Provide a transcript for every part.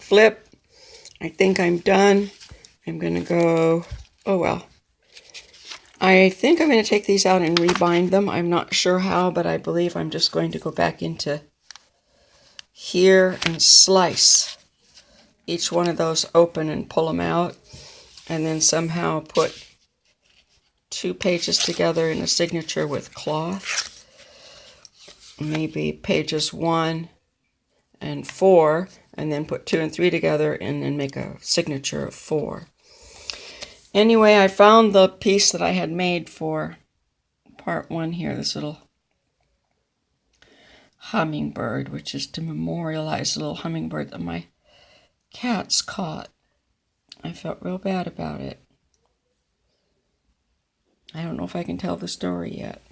flip. I think I'm done. I'm going to go, oh well. I think I'm going to take these out and rebind them. I'm not sure how, but I believe I'm just going to go back into here and slice each one of those open and pull them out, and then somehow put 2 pages together in a signature with cloth. Maybe pages 1 and 4, and then put 2 and 3 together and then make a signature of 4. Anyway, I found the piece that I had made for part 1 here, this little hummingbird, which is to memorialize the little hummingbird that my cats caught. I felt real bad about it. I don't know if I can tell the story yet.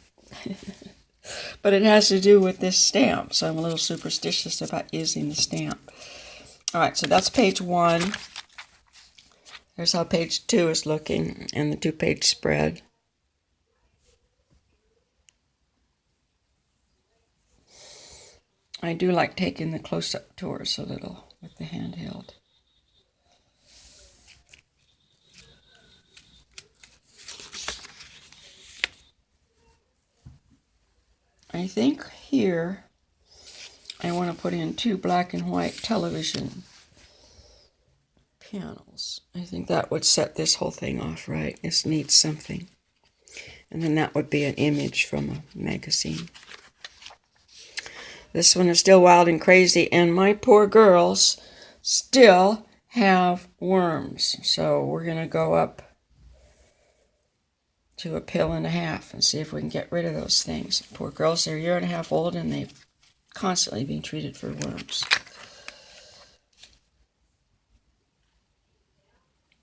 But it has to do with this stamp, so I'm a little superstitious about using the stamp. All right, so that's page 1. Here's how page 2 is looking in the 2-page spread. I do like taking the close-up tours a little with the handheld. I think here I want to put in 2 black and white television panels. I think that would set this whole thing off right. This needs something. And then that would be an image from a magazine. This one is still wild and crazy, and my poor girls still have worms. So we're going to go up to a pill and a half and see if we can get rid of those things. Poor girls, they're 1.5 years old, and they've constantly been treated for worms.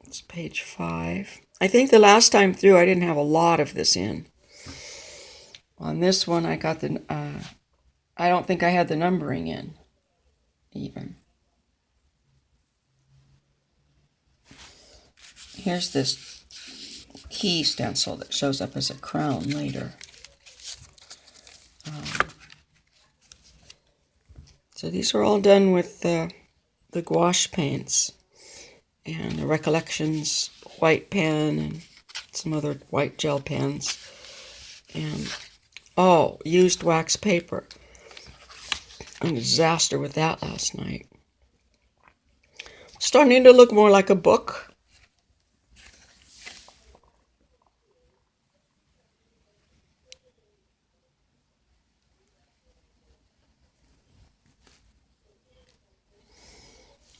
It's page 5. I think the last time through I didn't have a lot of this in. On this one I got the, I don't think I had the numbering in, even. Here's this key stencil that shows up as a crown later. So these are all done with the gouache paints and the Recollections white pen and some other white gel pens. And, oh, used wax paper. A disaster with that last night. Starting to look more like a book.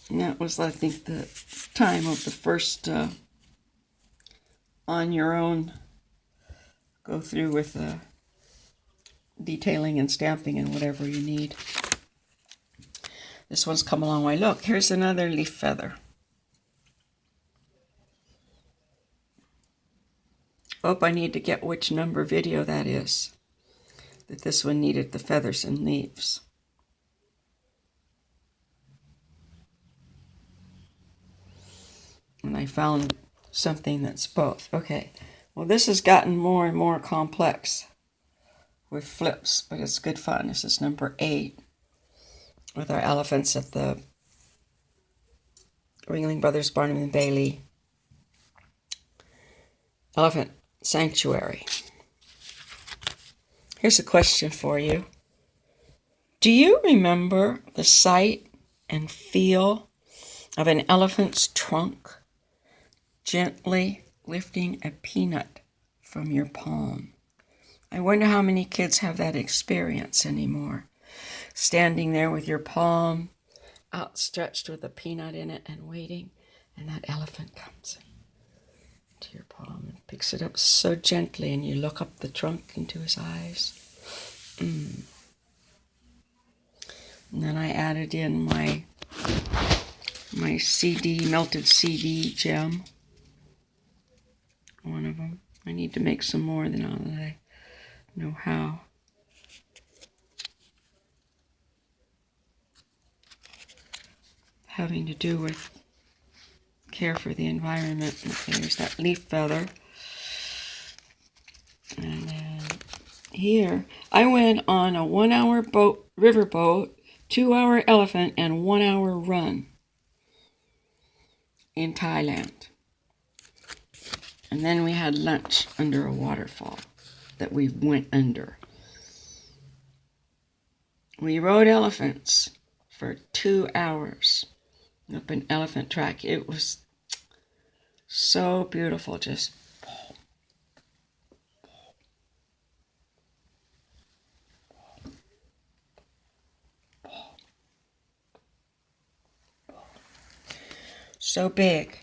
And that was, I think, the time of the first on your own go through with detailing and stamping and whatever you need. This one's come a long way. Look, here's another leaf feather. Oh, I need to get which number video that is. That this one needed the feathers and leaves. And I found something that's both. Okay, well this has gotten more and more complex with flips, but it's good fun. This is number 8 with our elephants at the Ringling Brothers Barnum and Bailey Elephant Sanctuary. Here's a question for you. Do you remember the sight and feel of an elephant's trunk gently lifting a peanut from your palm? I wonder how many kids have that experience anymore. Standing there with your palm outstretched with a peanut in it and waiting, and that elephant comes to your palm and picks it up so gently, and you look up the trunk into his eyes. And then I added in my CD, melted CD gem. One of them. I need to make some more now that I know how. Having to do with care for the environment. Okay, there's that leaf feather. And then here, I went on a 1-hour riverboat, 2-hour elephant, and 1-hour run. in Thailand. And then we had lunch under a waterfall that we went under. We rode elephants for 2 hours up an elephant track. It was so beautiful, just so big.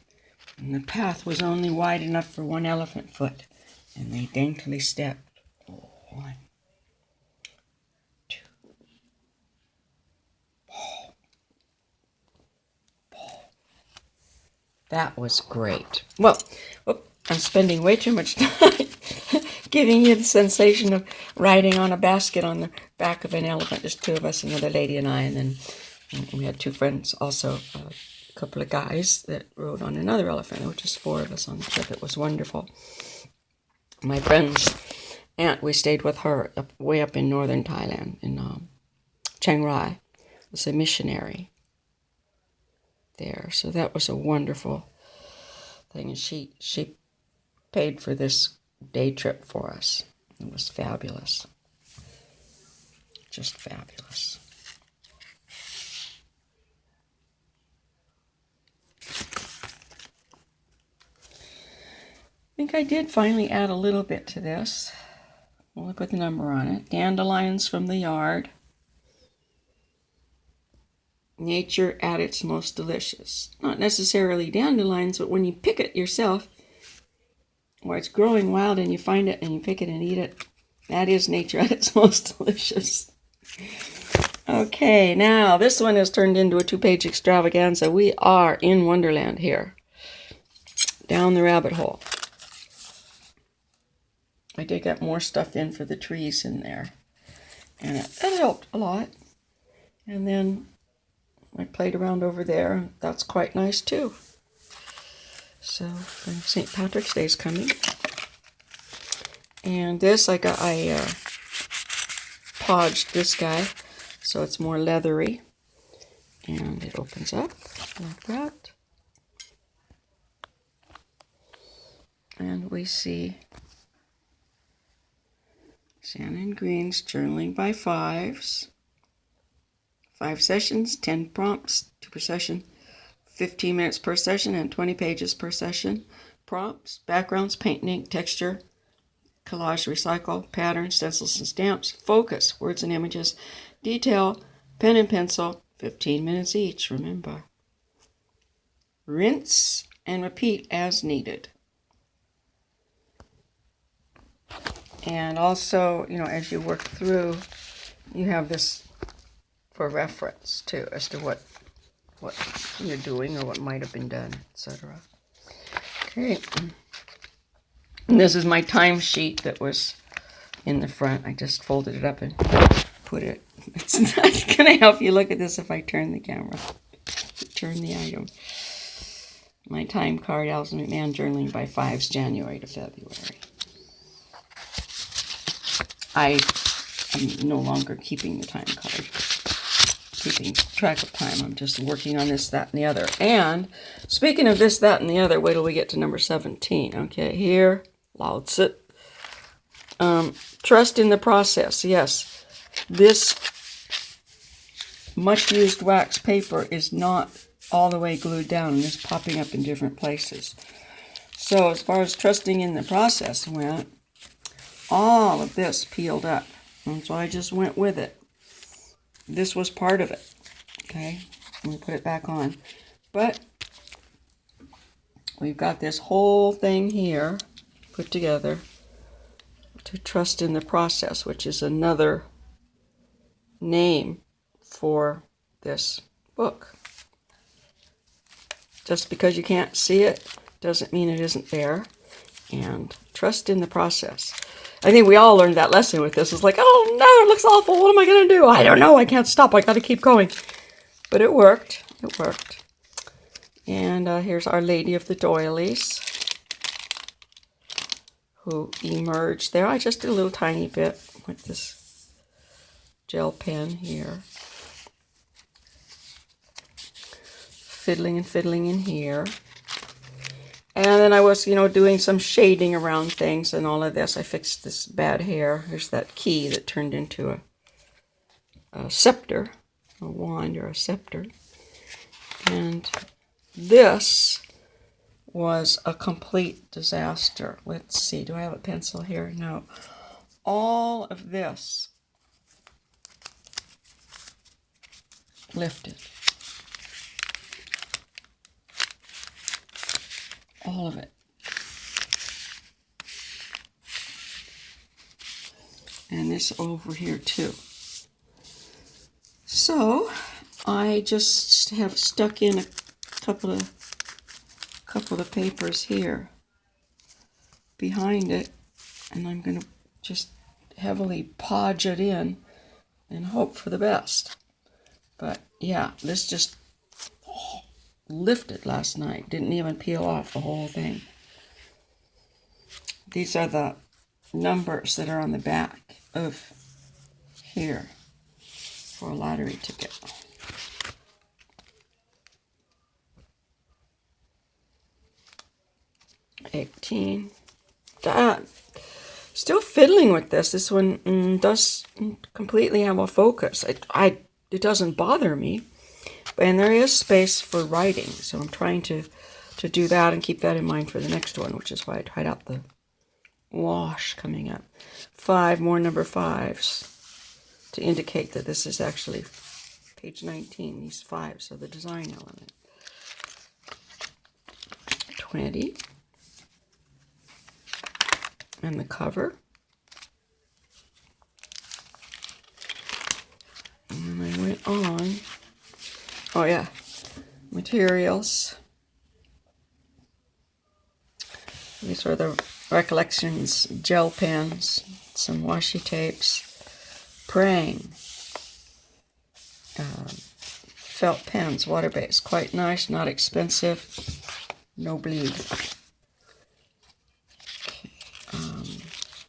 And the path was only wide enough for one elephant foot. And they daintily stepped. 1, 2. That was great. Well, I'm spending way too much time giving you the sensation of riding on a basket on the back of an elephant. Just two of us, another lady and I, and then we had 2 friends also, a couple of guys that rode on another elephant. There were just 4 of us on the trip. It was wonderful. My friend's aunt, we stayed with her way up in northern Thailand, in Chiang Rai. Was a missionary there, so that was a wonderful thing. And she paid for this day trip for us. It was fabulous, just fabulous. I think I did finally add a little bit to this. We'll put the number on it. Dandelions from the yard. Nature at its most delicious. Not necessarily dandelions, but when you pick it yourself, or it's growing wild and you find it and you pick it and eat it, that is nature at its most delicious. Okay, now this one has turned into a 2-page extravaganza. We are in Wonderland here. Down the rabbit hole. I did get more stuff in for the trees in there. And that helped a lot. And then I played around over there. That's quite nice too. So St. Patrick's Day is coming. And this I podged this guy so it's more leathery. And it opens up like that. And we see Shannon Green's Journaling by Fives. 5 sessions, 10 prompts, 2 per session, 15 minutes per session, and 20 pages per session. Prompts, backgrounds, paint and ink, texture, collage, recycle, patterns, stencils and stamps, focus, words and images, detail, pen and pencil, 15 minutes each, remember. Rinse and repeat as needed. And also, as you work through, you have this for reference too, as to what you're doing or what might have been done, etc. Okay. And this is my time sheet that was in the front. I just folded it up and put it. It's not going to help you look at this if I turn the camera. Turn the item. My time card, Alison McMahon Journaling by Fives, January to February. I am no longer keeping the time card, keeping track of time. I'm just working on this, that, and the other. And speaking of this, that, and the other, wait till we get to number 17. Okay, here, Lao Tzu. Trust in the process. Yes, this much used wax paper is not all the way glued down and is popping up in different places. So as far as trusting in the process went, all of this peeled up, and so I just went with it. This was part of it. Okay, let me put it back on. But we've got this whole thing here put together to trust in the process, which is another name for this book. Just because you can't see it doesn't mean it isn't there. And trust in the process. I think we all learned that lesson with this. It's like, oh no, it looks awful. What am I going to do? I don't know. I can't stop. I got to keep going. But it worked. It worked. And here's Our Lady of the Doilies, who emerged there. I just did a little tiny bit with this gel pen here. Fiddling and fiddling in here. And then I was, doing some shading around things and all of this. I fixed this bad hair. There's that key that turned into a scepter, a wand or a scepter. And this was a complete disaster. Let's see, do I have a pencil here? No. All of this lifted. All of it. And this over here too. So I just have stuck in a couple of papers here behind it, and I'm going to just heavily podge it in and hope for the best. But yeah, this just lifted last night. Didn't even peel off the whole thing. These are the numbers that are on the back of here for a lottery ticket. $18. Still fiddling with this. This one does completely have a focus. It doesn't bother me, and there is space for writing, so I'm trying to do that and keep that in mind for the next one, which is why I tried out the wash coming up. 5 more number 5s to indicate that this is actually page 19, these 5s, so the design element. 20. And the cover. And then I went on. Oh yeah, materials. These are the Recollections gel pens, some washi tapes, praying, felt pens, water-based, quite nice, not expensive, no bleed.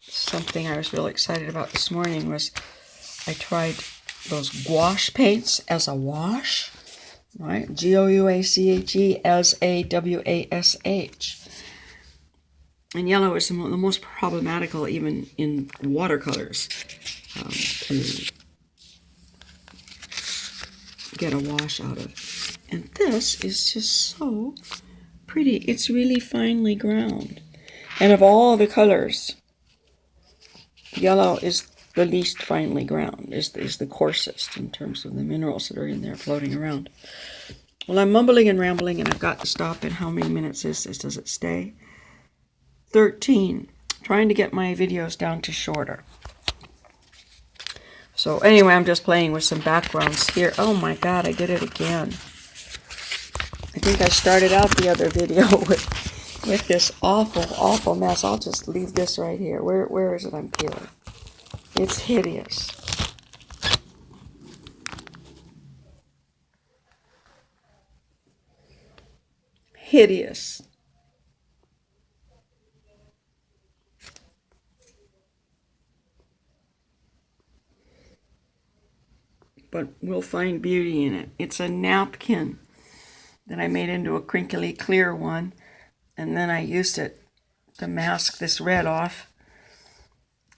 Something I was really excited about this morning was I tried those gouache paints as a wash, right? Gouache as a wash. And yellow is the most problematical even in watercolors to get a wash out of. And this is just so pretty. It's really finely ground. And of all the colors, yellow is the least finely ground, is the coarsest in terms of the minerals that are in there floating around. Well, I'm mumbling and rambling, and I've got to stop. And how many minutes is this? Does it stay? 13. Trying to get my videos down to shorter. So anyway, I'm just playing with some backgrounds here. Oh my God, I did it again. I think I started out the other video with this awful mess. I'll just leave this right here. Where is it I'm peeling? It's hideous. Hideous. But we'll find beauty in it. It's a napkin that I made into a crinkly clear one, and then I used it to mask this red off,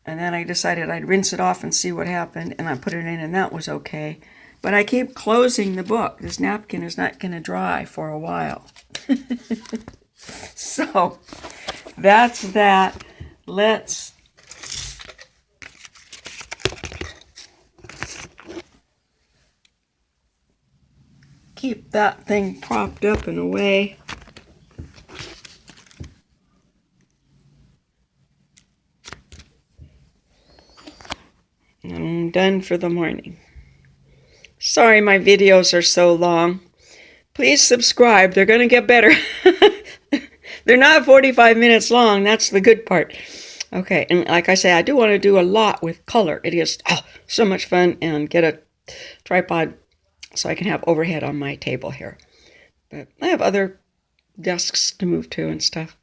and then I decided I'd rinse it off and see what happened, and I put it in, and that was okay. But I keep closing the book. This napkin is not going to dry for a while. So that's that. Let's keep that thing propped up and away. I'm done for the morning. Sorry my videos are so long. Please subscribe. They're going to get better. They're not 45 minutes long. That's the good part. Okay, and like I say, I do want to do a lot with color. It is so much fun, and get a tripod so I can have overhead on my table here. But I have other desks to move to and stuff.